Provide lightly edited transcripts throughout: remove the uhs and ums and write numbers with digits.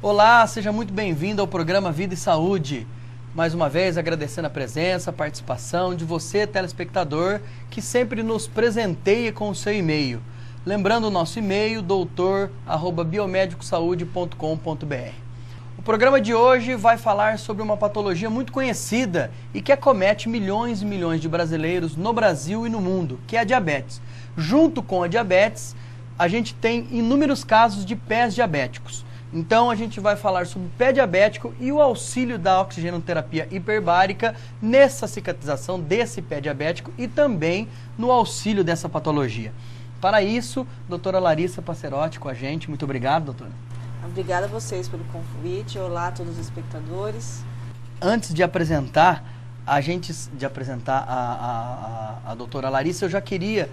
Olá, seja muito bem-vindo ao programa Vida e Saúde. Mais uma vez agradecendo a presença, a participação de você, telespectador, que sempre nos presenteia com o seu e-mail. Lembrando o nosso e-mail, doutor@biomedicosaude.com.br. O programa de hoje vai falar sobre uma patologia muito conhecida e que acomete milhões e milhões de brasileiros no Brasil e no mundo, que é a diabetes. Junto com a diabetes, a gente tem inúmeros casos de pés diabéticos. Então a gente vai falar sobre o pé diabético e o auxílio da oxigenoterapia hiperbárica nessa cicatrização desse pé diabético e também no auxílio dessa patologia. Para isso, doutora Larissa Passerotti com a gente. Muito obrigado, doutora. Obrigada a vocês pelo convite. Olá a todos os espectadores. Antes de apresentar a doutora Larissa, eu já queria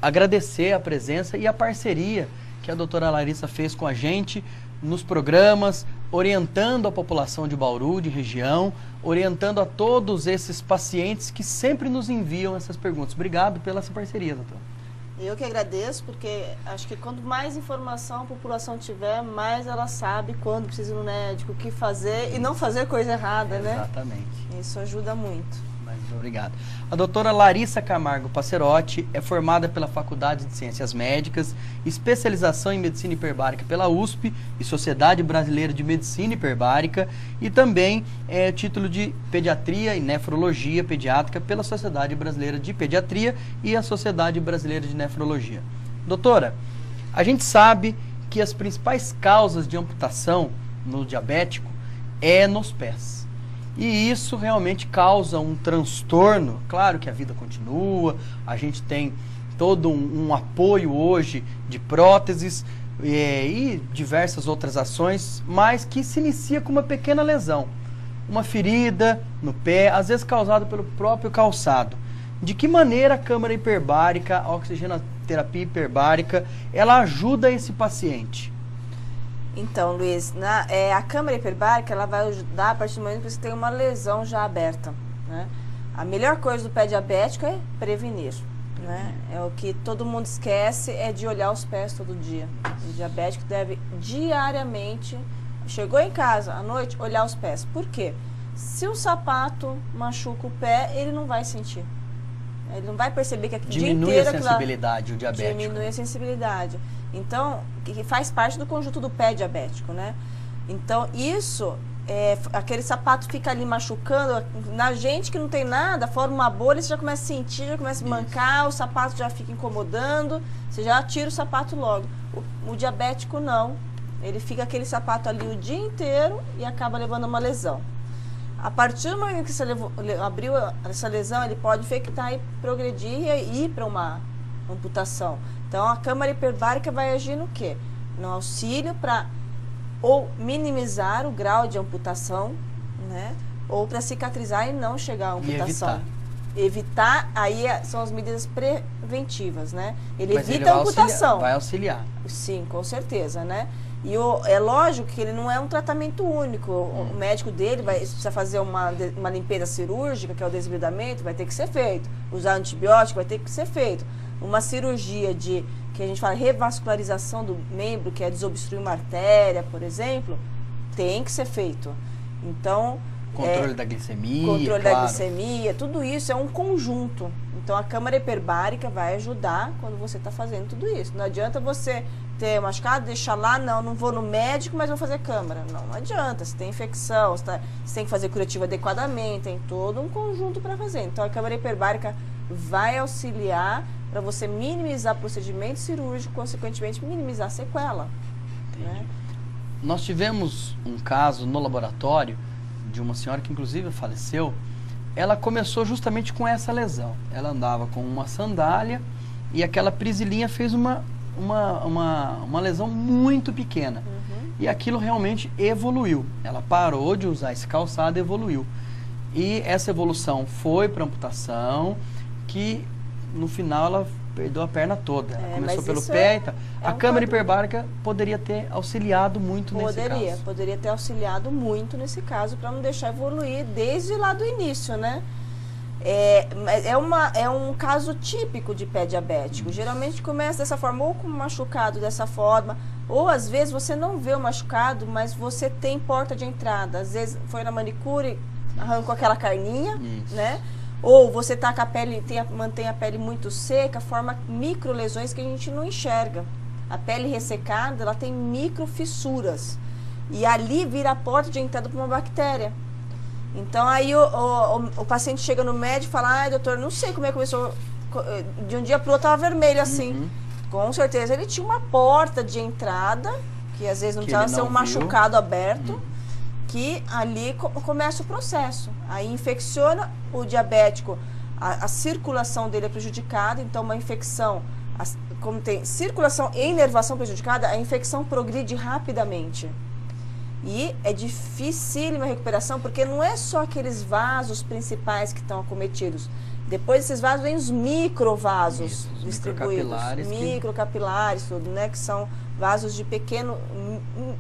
agradecer a presença e a parceria que a doutora Larissa fez com a gente nos programas, orientando a população de Bauru, de região, orientando a todos esses pacientes que sempre nos enviam essas perguntas. Obrigado pela essa parceria, doutora. Eu que agradeço, porque acho que quanto mais informação a população tiver, mais ela sabe quando precisa ir no médico, o que fazer e não fazer coisa errada, né? Exatamente. Isso ajuda muito. Muito obrigado. A doutora Larissa Camargo Passerotti é formada pela Faculdade de Ciências Médicas, especialização em Medicina Hiperbárica pela USP e Sociedade Brasileira de Medicina Hiperbárica e também título de Pediatria e Nefrologia Pediátrica pela Sociedade Brasileira de Pediatria e a Sociedade Brasileira de Nefrologia. Doutora, a gente sabe que as principais causas de amputação no diabético é nos pés. E isso realmente causa um transtorno. Claro que a vida continua, a gente tem todo um apoio hoje de próteses e diversas outras ações, mas que se inicia com uma pequena lesão, uma ferida no pé, às vezes causada pelo próprio calçado. De que maneira a câmara hiperbárica, a oxigenoterapia hiperbárica, ela ajuda esse paciente? Então, Luiz, a câmara hiperbárica ela vai ajudar a partir do momento que você tem uma lesão já aberta, né? A melhor coisa do pé diabético é prevenir, né? É o que todo mundo esquece, é de olhar os pés todo dia. O diabético deve diariamente, chegou em casa à noite, olhar os pés. Por quê? Se o sapato machuca o pé, ele não vai sentir. Ele não vai perceber que aquele dia inteiro... Diminui a sensibilidade, o diabético. Diminui a sensibilidade. Então, que faz parte do conjunto do pé diabético, né? Então, isso, aquele sapato fica ali machucando, na gente que não tem nada, forma uma bolha, você já começa a sentir, já começa a mancar, o sapato já fica incomodando, você já tira o sapato logo. O diabético não, ele fica aquele sapato ali o dia inteiro e acaba levando a uma lesão. A partir do momento que você abriu essa lesão, ele pode infectar e progredir e ir para uma amputação. Então, a câmara hiperbárica vai agir no quê? No auxílio para ou minimizar o grau de amputação, né? Ou para cicatrizar e não chegar à amputação. Evitar, aí são as medidas preventivas, né? Ele evita a amputação. Vai auxiliar. Sim, com certeza, né? E é lógico que ele não é um tratamento único. O médico dele precisa fazer uma limpeza cirúrgica, que é o desbridamento, vai ter que ser feito. Usar antibiótico vai ter que ser feito. Uma cirurgia que a gente fala revascularização do membro, que é desobstruir uma artéria, por exemplo, tem que ser feito. Então... Controle da glicemia, Controle da glicemia, tudo isso é um conjunto. Então, a câmara hiperbárica vai ajudar quando você está fazendo tudo isso. Não adianta você ter machucado, deixar lá, não vou no médico, mas vou fazer câmara. Não adianta, se tem infecção, você tem que fazer curativo adequadamente, tem todo um conjunto para fazer. Então, a câmara hiperbárica vai auxiliar para você minimizar procedimento cirúrgico, consequentemente minimizar a sequela. Né? Nós tivemos um caso no laboratório de uma senhora que inclusive faleceu. Ela começou justamente com essa lesão. Ela andava com uma sandália e aquela prisilinha fez uma lesão muito pequena. E aquilo realmente evoluiu. Ela parou de usar esse calçado e evoluiu. E essa evolução foi para amputação, que no final ela perdeu a perna toda. Ela começou pelo pé e tal. A câmara hiperbárica poderia ter auxiliado muito nesse caso. Poderia ter auxiliado muito nesse caso, para não deixar evoluir desde lá do início, né? É um caso típico de pé diabético. Geralmente começa dessa forma, ou com machucado dessa forma, Ou às vezes você não vê o machucado, mas você tem porta de entrada. Às vezes foi na manicure, arrancou aquela carninha, né? Ou você tá com a pele, mantém a pele muito seca, forma micro lesões que a gente não enxerga. A pele ressecada, ela tem micro fissuras. E ali vira a porta de entrada para uma bactéria. Então aí o paciente chega no médico e fala, ai doutor, não sei como é que começou, de um dia para o outro estava vermelho assim. Com certeza ele tinha uma porta de entrada, que às vezes não precisava ser um machucado aberto, que ali começa o processo. Aí infecciona o diabético, a circulação dele é prejudicada, então uma infecção, como tem circulação e inervação prejudicada, a infecção progride rapidamente. E é dificílima a recuperação, porque não é só aqueles vasos principais que estão acometidos. Depois desses vasos vem os microvasos distribuídos, microcapilares, tudo, né? Que são vasos de pequeno,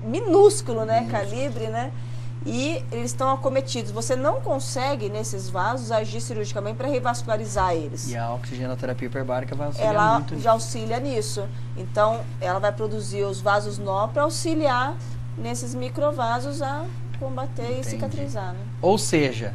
minúsculo, né? Calibre, né? E eles estão acometidos. Você não consegue, nesses vasos, agir cirurgicamente para revascularizar eles. E a oxigenoterapia hiperbárica vai auxiliar muito nisso. Já auxilia nisso. Então, ela vai produzir os vasos novos para auxiliar nesses microvasos a combater e cicatrizar, né? Ou seja,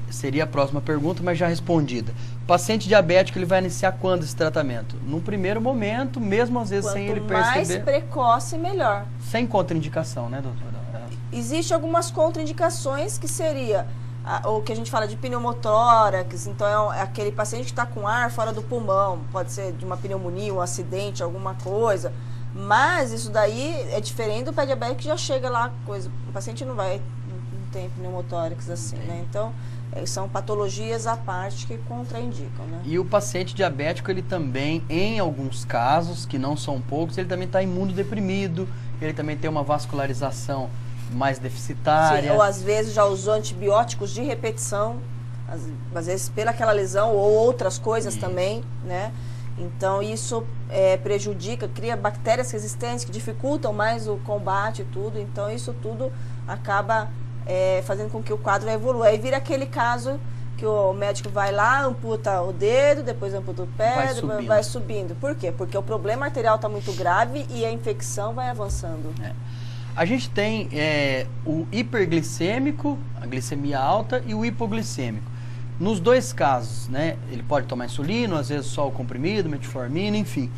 seria a próxima pergunta, mas já respondida. O paciente diabético, ele vai iniciar quando esse tratamento? No primeiro momento, mesmo às vezes sem ele perceber. Quanto mais precoce, melhor. Sem contraindicação, né, doutora? Existem algumas contraindicações que seria o que a gente fala de pneumotórax, então é aquele paciente que está com ar fora do pulmão, pode ser de uma pneumonia, um acidente, alguma coisa. Mas isso daí é diferente do pé diabético que já chega lá, coisa. O paciente não tem pneumotórax assim, né? Então, são patologias à parte que contraindicam, né? E o paciente diabético, ele também, em alguns casos, que não são poucos, ele também está imunodeprimido, ele também tem uma vascularização mais deficitária. Sim, ou às vezes já usou antibióticos de repetição, às vezes pela aquela lesão ou outras coisas também, né? Então isso prejudica, cria bactérias resistentes que dificultam mais o combate e tudo. Então isso tudo acaba fazendo com que o quadro evolua. Aí vira aquele caso que o médico vai lá, amputa o dedo, depois amputa o pé, vai subindo. Por quê? Porque o problema arterial está muito grave e a infecção vai avançando. A gente tem o hiperglicêmico, a glicemia alta, e o hipoglicêmico. Nos dois casos, né, ele pode tomar insulina, às vezes só o comprimido, metformina, enfim.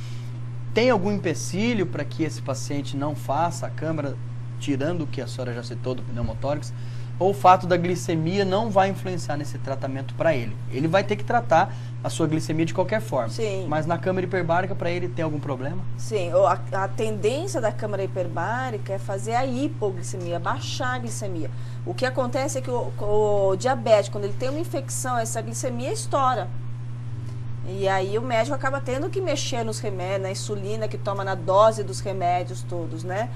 Tem algum empecilho para que esse paciente não faça a câmara, tirando o que a senhora já citou do pneumotórax, ou o fato da glicemia não vai influenciar nesse tratamento para ele? Ele vai ter que tratar a sua glicemia de qualquer forma. Sim. Mas na câmara hiperbárica, para ele, tem algum problema? Sim, a tendência da câmara hiperbárica é fazer a hipoglicemia, baixar a glicemia. O que acontece é que o diabético, quando ele tem uma infecção, essa glicemia estoura. E aí o médico acaba tendo que mexer nos remédios, na insulina que toma na dose dos remédios todos, né?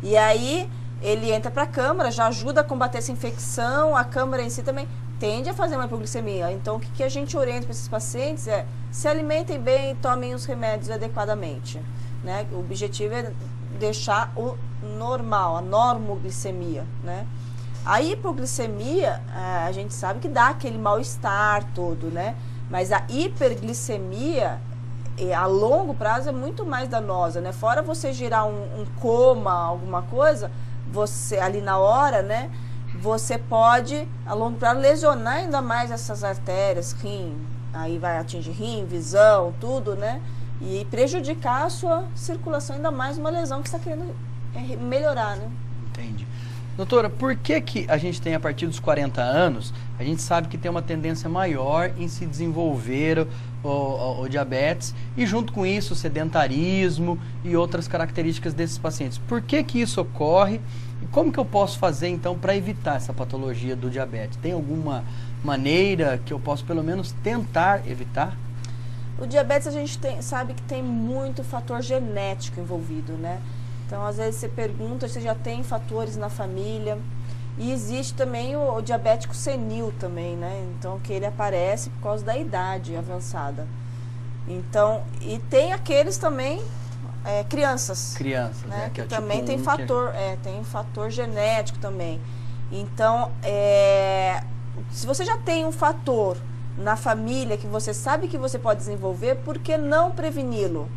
E aí ele entra para a câmara, já ajuda a combater essa infecção, a câmara em si também tende a fazer uma hipoglicemia. Então o que a gente orienta para esses pacientes é se alimentem bem e tomem os remédios adequadamente, né? O objetivo é deixar o normal, a normoglicemia, né? A hipoglicemia, a gente sabe que dá aquele mal-estar todo, né? Mas a hiperglicemia, a longo prazo, é muito mais danosa, né? Fora você gerar um coma, alguma coisa, você ali na hora, né? Você pode, a longo prazo, lesionar ainda mais essas artérias, rim, aí vai atingir rim, visão, tudo, né? E prejudicar a sua circulação, ainda mais uma lesão que você está querendo melhorar, né? Entendi. Doutora, por que a gente tem, a partir dos 40 anos, a gente sabe que tem uma tendência maior em se desenvolver o diabetes e junto com isso o sedentarismo e outras características desses pacientes? Por que isso ocorre e como que eu posso fazer então para evitar essa patologia do diabetes? Tem alguma maneira que eu posso pelo menos tentar evitar? O diabetes a gente sabe que tem muito fator genético envolvido, né? Então, às vezes você pergunta se já tem fatores na família. E existe também o diabético senil também, né? Então, que ele aparece por causa da idade avançada. Então, e tem aqueles também, crianças. Crianças, né? Que é também tipo tem tem fator genético também. Então, se você já tem um fator na família que você sabe que você pode desenvolver, por que não preveni-lo?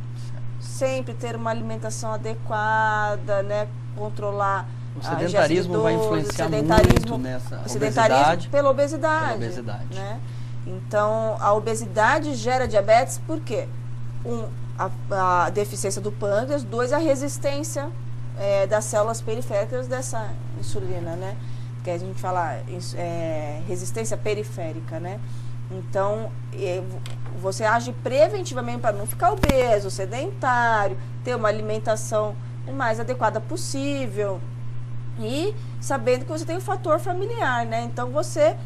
sempre ter uma alimentação adequada, né? Controlar O a sedentarismo ingesta de vai doce, influenciar o sedentarismo, muito nessa o sedentarismo obesidade. pela obesidade. Pela obesidade. Né? Então, a obesidade gera diabetes por quê? A deficiência do pâncreas, 2, a resistência das células periféricas dessa insulina, né? Que a gente fala resistência periférica, né? Então, você age preventivamente para não ficar obeso, sedentário, ter uma alimentação o mais adequada possível e sabendo que você tem um fator familiar, né? Então, você,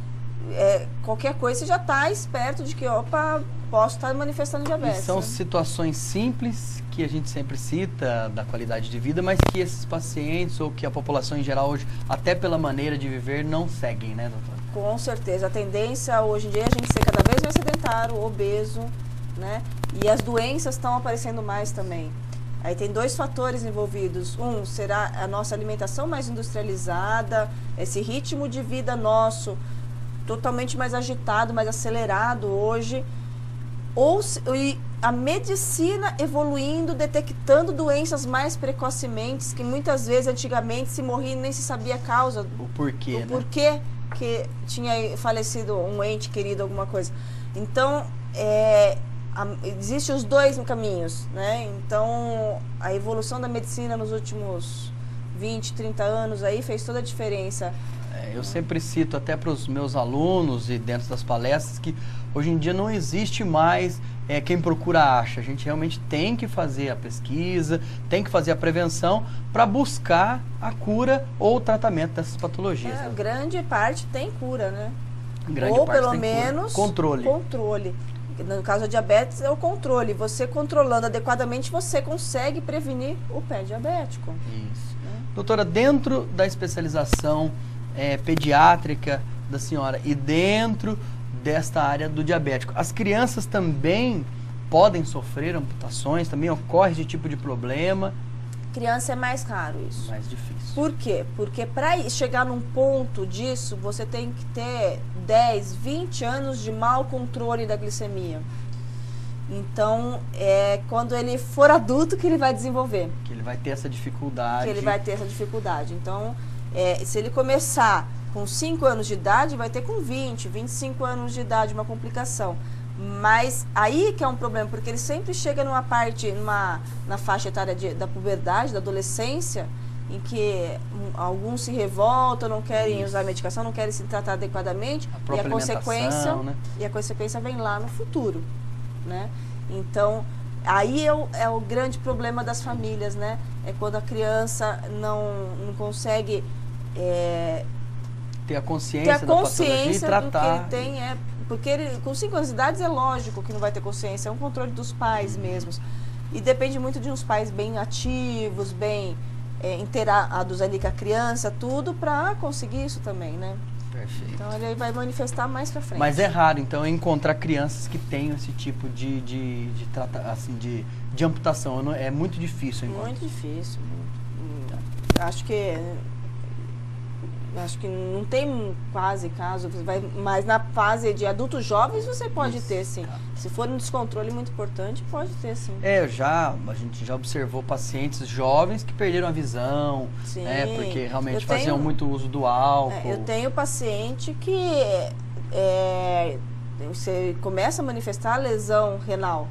qualquer coisa, você já está esperto de que, opa, posso estar manifestando diabetes. E são né? situações simples que a gente sempre cita da qualidade de vida, mas que esses pacientes ou que a população em geral hoje, até pela maneira de viver, não seguem, né, doutora? Com certeza. A tendência hoje em dia é a gente ser cada vez mais sedentário, obeso, né? E as doenças estão aparecendo mais também. Aí tem 2 fatores envolvidos. Um, será a nossa alimentação mais industrializada, esse ritmo de vida nosso totalmente mais agitado, mais acelerado hoje. E a medicina evoluindo, detectando doenças mais precocemente, que muitas vezes, antigamente, se morria e nem se sabia a causa. O porquê, né? O porquê que tinha falecido um ente querido, alguma coisa. Então, existem os 2 caminhos, né? Então, a evolução da medicina nos últimos 20, 30 anos aí fez toda a diferença. Eu sempre cito até para os meus alunos e dentro das palestras que hoje em dia não existe mais quem procura acha. A gente realmente tem que fazer a pesquisa, tem que fazer a prevenção para buscar a cura ou o tratamento dessas patologias. Né? Grande parte tem cura, né? Grande ou parte pelo tem menos cura. Controle. No caso da diabetes é o controle. Você controlando adequadamente, você consegue prevenir o pé diabético. Isso. Doutora, dentro da especialização pediátrica da senhora e dentro desta área do diabético, as crianças também podem sofrer amputações? Também ocorre esse tipo de problema? Criança é mais raro isso. Mais difícil. Por quê? Porque para chegar num ponto disso, você tem que ter 10, 20 anos de mau controle da glicemia. Então, quando ele for adulto que ele vai desenvolver. Que ele vai ter essa dificuldade. Então, se ele começar com 5 anos de idade, vai ter com 20, 25 anos de idade uma complicação. Mas aí que é um problema, porque ele sempre chega na faixa etária da puberdade, da adolescência, em que alguns se revoltam, não querem usar a medicação, não querem se tratar adequadamente, e a consequência vem lá no futuro, né? Então, aí é o grande problema das famílias, né? É quando a criança não consegue ter a consciência da patologia e tratar. Do que ele tem, porque ele, com 5 anos de idade é lógico que não vai ter consciência, é um controle dos pais mesmos. E depende muito de uns pais bem ativos, bem inteirados ali com a criança, tudo para conseguir isso também, né? Perfeito. Então ele vai manifestar mais pra frente. Mas é raro, então, encontrar crianças que tenham esse tipo de amputação. É muito difícil encontrar. Muito difícil. Acho que não tem quase caso, mas na fase de adultos jovens você pode ter, sim. Se for um descontrole muito importante, pode ter, sim. A gente já observou pacientes jovens que perderam a visão, sim. Porque realmente faziam muito uso do álcool. Eu tenho paciente que você começa a manifestar lesão renal,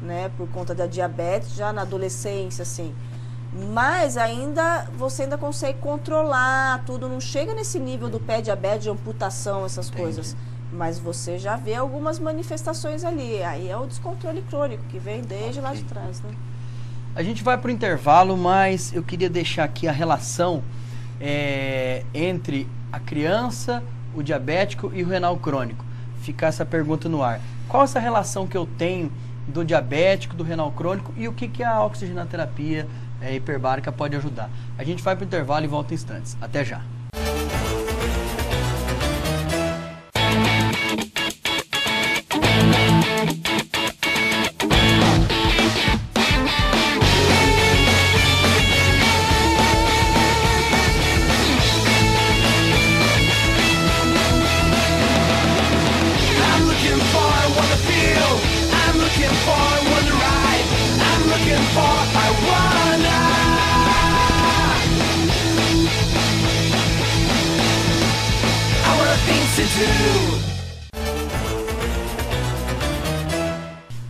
né, por conta da diabetes, já na adolescência, assim. Mas você ainda consegue controlar tudo, não chega nesse nível do pé diabetes, de amputação, essas coisas. Mas você já vê algumas manifestações ali. Aí é o descontrole crônico, que vem desde lá de trás, né? A gente vai para o intervalo, mas eu queria deixar aqui a relação entre a criança, o diabético e o renal crônico. Ficar essa pergunta no ar. Qual essa relação que eu tenho do diabético, do renal crônico e o que a oxigenoterapia hiperbárica pode ajudar? A gente vai para o intervalo e volta em instantes. Até já.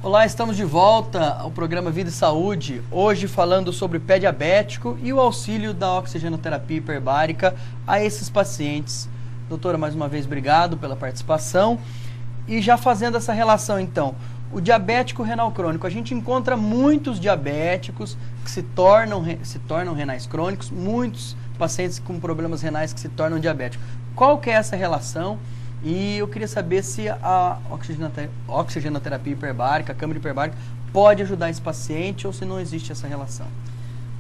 Olá, estamos de volta ao programa Vida e Saúde, hoje falando sobre pé diabético e o auxílio da oxigenoterapia hiperbárica a esses pacientes. Doutora, mais uma vez, obrigado pela participação. E já fazendo essa relação, então, o diabético renal crônico, a gente encontra muitos diabéticos que se tornam renais crônicos, muitos pacientes com problemas renais que se tornam diabéticos. Qual que é essa relação? E eu queria saber se a oxigenoterapia hiperbárica, a câmara hiperbárica, pode ajudar esse paciente ou se não existe essa relação.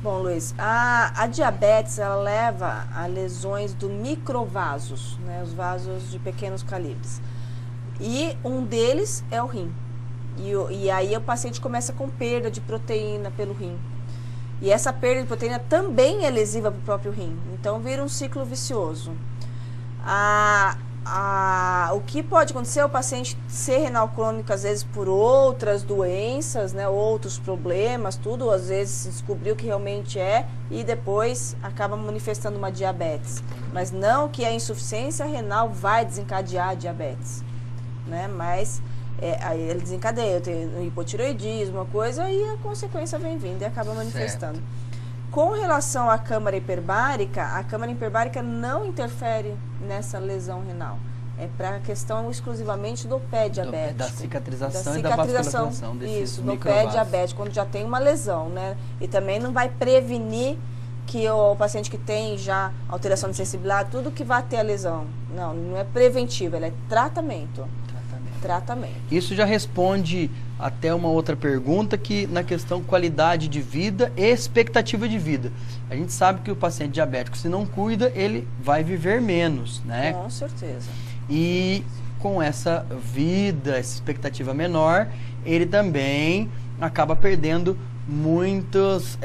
Bom, Luiz, a diabetes ela leva a lesões do microvasos, né, os vasos de pequenos calibres. E um deles é o rim. E aí o paciente começa com perda de proteína pelo rim. E essa perda de proteína também é lesiva para o próprio rim. Então vira um ciclo vicioso. O que pode acontecer é o paciente ser renal crônico, às vezes por outras doenças, né, outros problemas, tudo, às vezes se descobriu que realmente é e depois acaba manifestando uma diabetes. Mas não que a insuficiência renal vai desencadear a diabetes, né, mas aí ele desencadeia, tem um hipotireoidismo, uma coisa, e a consequência vem vindo e acaba manifestando. Certo. Com relação à câmara hiperbárica, a câmara hiperbárica não interfere nessa lesão renal. É para a questão exclusivamente do pé diabético. Da cicatrização e da vascularização desses isso, no pé diabético, quando já tem uma lesão, né? E também não vai prevenir que o paciente que tem já alteração de sensibilidade, tudo que vai ter a lesão. Não, não é preventivo, ela é tratamento. Isso já responde até uma outra pergunta, que na questão qualidade de vida e expectativa de vida. A gente sabe que o paciente diabético, se não cuida, ele vai viver menos, né? Com certeza. E com essa vida, essa expectativa menor, ele também acaba perdendo muitas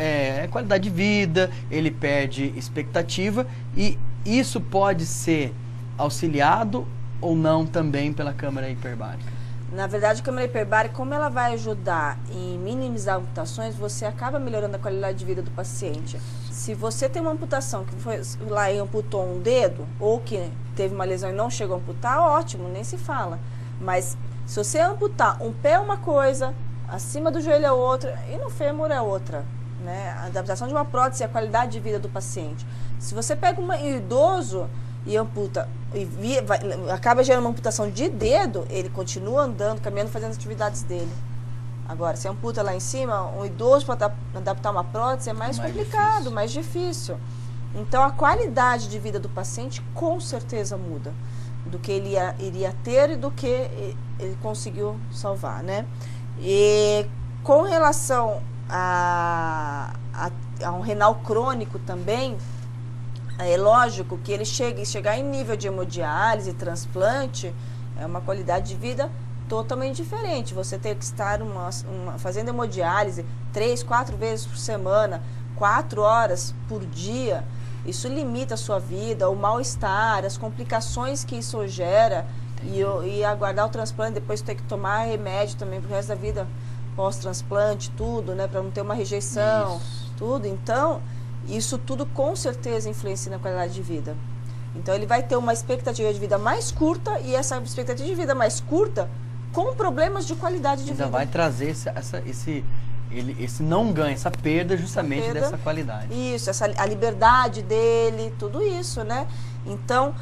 qualidade de vida, ele perde expectativa, e isso pode ser auxiliado ou não também pela câmara hiperbárica? Na verdade, a câmara hiperbárica, como ela vai ajudar em minimizar amputações, você acaba melhorando a qualidade de vida do paciente. Se você tem uma amputação que foi lá e amputou um dedo, ou que teve uma lesão e não chegou a amputar, ótimo, nem se fala. Mas se você amputar um pé é uma coisa, acima do joelho é outra, e no fêmur é outra, né? A adaptação de uma prótese é a qualidade de vida do paciente. Se você pega um idoso e amputa, acaba gerando uma amputação de dedo, ele continua andando, caminhando, fazendo as atividades dele. Agora, se amputa lá em cima, um idoso para adaptar uma prótese é mais complicado, difícil. Mais difícil. Então, a qualidade de vida do paciente com certeza muda do que ele iria ter e do que ele conseguiu salvar, né? E com relação a um renal crônico também, é lógico que ele chegar em nível de hemodiálise, transplante, é uma qualidade de vida totalmente diferente. Você tem que estar fazendo hemodiálise 3, 4 vezes por semana, 4 horas por dia. Isso limita a sua vida, o mal-estar, as complicações que isso gera, e aguardar o transplante, depois ter que tomar remédio também pro resto da vida, pós-transplante, tudo, né, para não ter uma rejeição, tudo. Então, isso tudo com certeza influencia na qualidade de vida. Então ele vai ter uma expectativa de vida mais curta, e essa expectativa de vida mais curta com problemas de qualidade de vida. Vai trazer esse não ganho, essa perda justamente dessa qualidade. Isso, a liberdade dele, tudo isso, né? Então,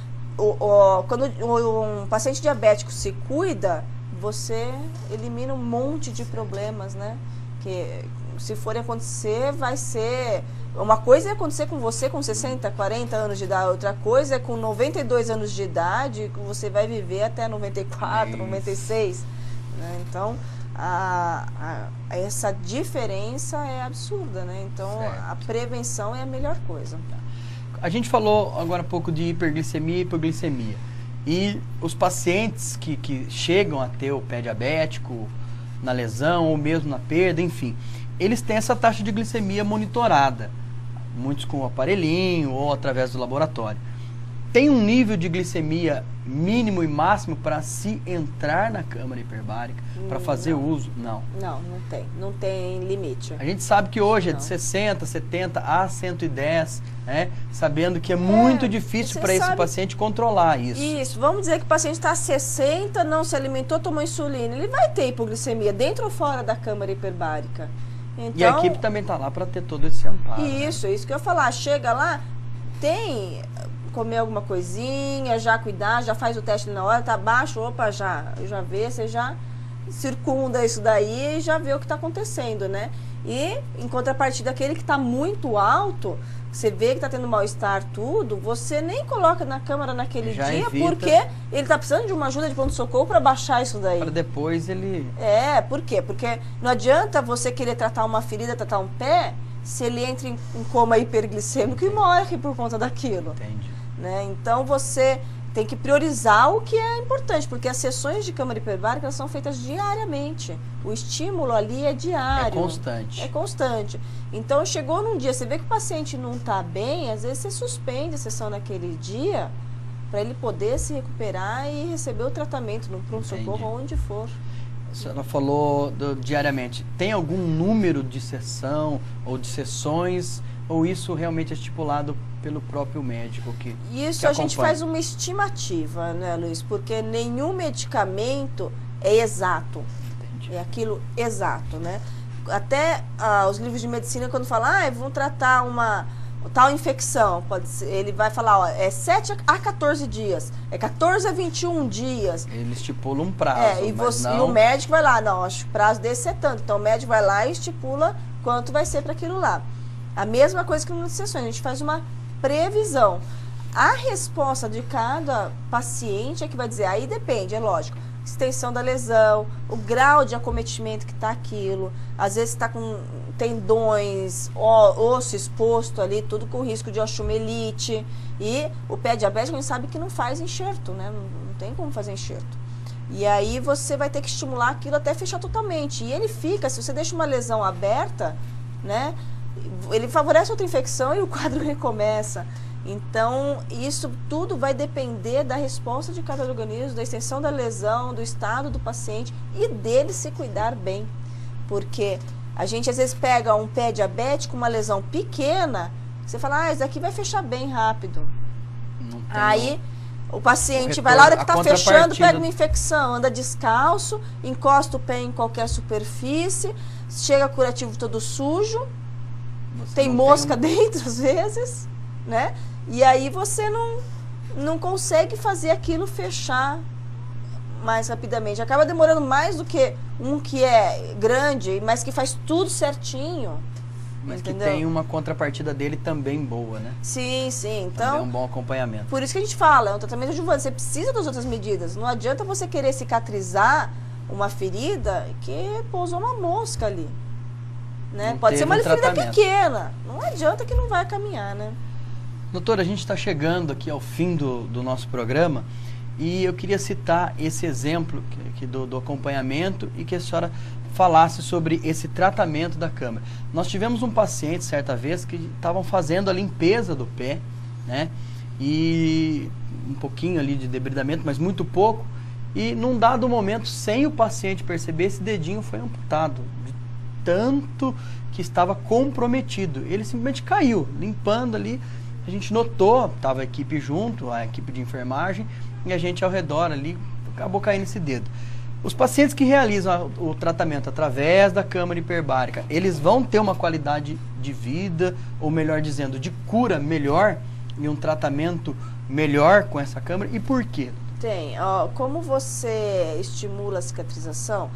quando um paciente diabético se cuida, você elimina um monte de problemas, né? Que se forem acontecer, vai ser... Uma coisa é acontecer com você com 60, 40 anos de idade, outra coisa é com 92 anos de idade, que você vai viver até 94, 96. Né? Então, essa diferença é absurda, né? Então, a prevenção é a melhor coisa. A gente falou agora há pouco de hiperglicemia e hipoglicemia. E os pacientes que chegam a ter o pé diabético na lesão ou mesmo na perda, enfim, eles têm essa taxa de glicemia monitorada, muitos com o aparelhinho ou através do laboratório. Tem um nível de glicemia mínimo e máximo para se entrar na câmara hiperbárica, para fazer uso? Não. Não, não tem. Não tem limite. A gente sabe que hoje é de 60, 70 a 110, né? Sabendo que é muito difícil para esse paciente controlar isso. Isso. Vamos dizer que o paciente está a 60, não se alimentou, tomou insulina. Ele vai ter hipoglicemia dentro ou fora da câmara hiperbárica. Então, e a equipe também está lá para ter todo esse amparo. Isso, é isso que eu ia falar. Chega lá, tem... comer alguma coisinha, já cuidar, já faz o teste na hora, tá baixo, opa, já vê, você já circunda isso daí e já vê o que está acontecendo, né? E, em contrapartida, aquele que está muito alto, você vê que está tendo mal-estar, tudo, você nem coloca na câmara naquele já dia, evita. Porque ele está precisando de uma ajuda de pronto-socorro para baixar isso daí. Para depois ele... Por quê? Porque não adianta você querer tratar uma ferida, tratar um pé, se ele entra em coma hiperglicêmico e morre por conta daquilo. Entendi. Né? Então você tem que priorizar o que é importante, porque as sessões de câmara hiperbárica elas são feitas diariamente. O estímulo ali é diário. É constante. É constante. Então chegou num dia, você vê que o paciente não está bem, às vezes você suspende a sessão naquele dia para ele poder se recuperar e receber o tratamento no pronto-socorro, onde for. A senhora falou diariamente. Tem algum número de sessão ou de sessões, ou isso realmente é estipulado pelo próprio médico que Isso que a gente faz uma estimativa, né, Luiz? Porque nenhum medicamento é exato. Entendi. É aquilo exato, né? Até os livros de medicina, quando falam, vão tratar uma tal infecção, pode ser, ele vai falar, ó, é 7 a 14 dias, é 14 a 21 dias. Ele estipula um prazo, e o médico vai lá, não, acho que o prazo desse é tanto. Então o médico vai lá e estipula quanto vai ser para aquilo lá. A mesma coisa que nas sessões, a gente faz uma previsão. A resposta de cada paciente é que vai dizer, aí depende, é lógico, extensão da lesão, o grau de acometimento que está aquilo, às vezes está com tendões, osso exposto ali, tudo com risco de osteomielite, e o pé diabético a gente sabe que não faz enxerto, né? Não tem como fazer enxerto. E aí você vai ter que estimular aquilo até fechar totalmente, e ele fica, se você deixa uma lesão aberta, né? Ele favorece outra infecção e o quadro recomeça. Então, isso tudo vai depender da resposta de cada organismo, da extensão da lesão, do estado do paciente e dele se cuidar bem. Porque a gente às vezes pega um pé diabético, uma lesão pequena, você fala, isso daqui vai fechar bem rápido. Aí o paciente vai lá, a hora que está fechando, pega uma infecção, anda descalço, encosta o pé em qualquer superfície, chega curativo todo sujo, tem mosca dentro às vezes, né? E aí você não consegue fazer aquilo fechar mais rapidamente. Acaba demorando mais do que um que é grande, mas que faz tudo certinho. Mas entendeu? Que tem uma contrapartida dele também boa, né? Sim, sim. Então, também é um bom acompanhamento. Por isso que a gente fala, é um tratamento adjuvante. Você precisa das outras medidas. Não adianta você querer cicatrizar uma ferida que pousou uma mosca ali. Né? Pode ser uma ferida pequena. Não adianta que não vai caminhar, né? Doutora, a gente está chegando aqui ao fim do nosso programa e eu queria citar esse exemplo do acompanhamento e que a senhora falasse sobre esse tratamento da câmara. Nós tivemos um paciente, certa vez, que estavam fazendo a limpeza do pé, né? E um pouquinho ali de debridamento, mas muito pouco. E num dado momento, sem o paciente perceber, esse dedinho foi amputado. De tanto que estava comprometido. Ele simplesmente caiu, limpando ali. A gente notou, estava a equipe junto, a equipe de enfermagem, e a gente ao redor ali, acabou caindo esse dedo. Os pacientes que realizam o tratamento através da câmara hiperbárica, eles vão ter uma qualidade de vida, ou melhor dizendo, de cura melhor, e um tratamento melhor com essa câmara, e por quê? Tem. Como você estimula a cicatrização,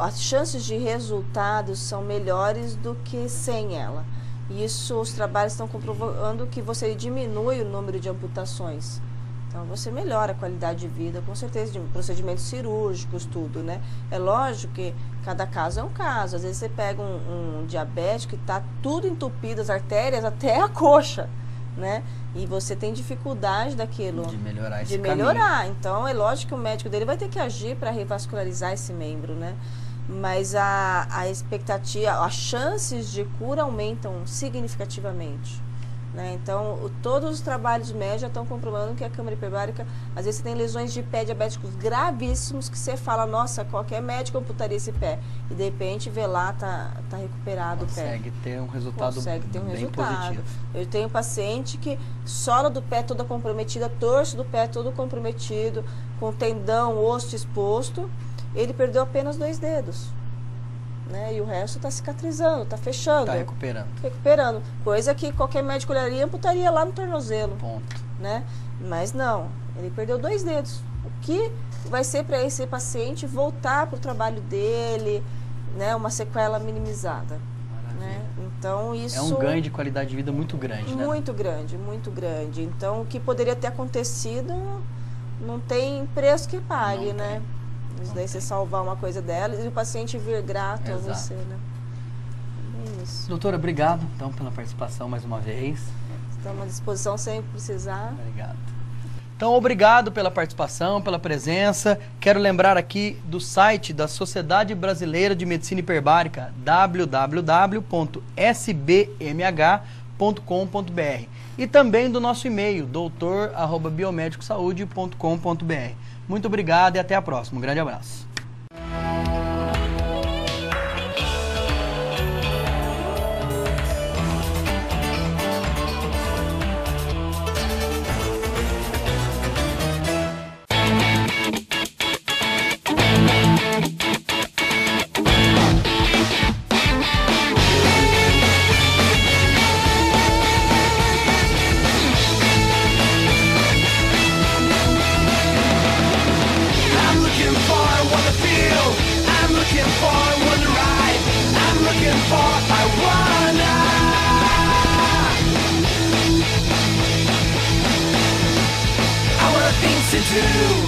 as chances de resultados são melhores do que sem ela. Isso, os trabalhos estão comprovando que você diminui o número de amputações. Então, você melhora a qualidade de vida, com certeza, de procedimentos cirúrgicos, tudo, né? É lógico que cada caso é um caso. Às vezes você pega um diabético e está tudo entupido, as artérias até a coxa, né? E você tem dificuldade daquilo. De melhorar esse caminho. Então, é lógico que o médico dele vai ter que agir para revascularizar esse membro, né? Mas a expectativa, as chances de cura aumentam significativamente. Né? Então, todos os trabalhos médicos já estão comprovando que a câmara hiperbárica, às vezes você tem lesões de pé diabéticos gravíssimos que você fala, nossa, qualquer médico amputaria esse pé. E de repente vê lá, tá recuperado o pé. Consegue ter um resultado bem positivo. Eu tenho paciente que sola do pé toda comprometida, torso do pé todo comprometido, com tendão, osso exposto, ele perdeu apenas 2 dedos. Né? E o resto está cicatrizando, está fechando. Está recuperando. Recuperando. Coisa que qualquer médico olharia e amputaria lá no tornozelo. Ponto. Né? Mas não, ele perdeu 2 dedos. O que vai ser para esse paciente voltar para o trabalho dele, né? Uma sequela minimizada. Né? Então isso... É um ganho de qualidade de vida muito grande, né? Muito grande, muito grande. Então o que poderia ter acontecido não tem preço que pague, né? Isso daí você salvar uma coisa dela e o paciente vir grato a você, né? É isso. Doutora, obrigado então pela participação mais uma vez. Estamos à disposição sempre que precisar. Obrigado. Então, obrigado pela participação, pela presença. Quero lembrar aqui do site da Sociedade Brasileira de Medicina Hiperbárica, www.sbmh.com.br, e também do nosso e-mail, doutor@biomedicosaude.com.br. Muito obrigado e até a próxima. Um grande abraço. To do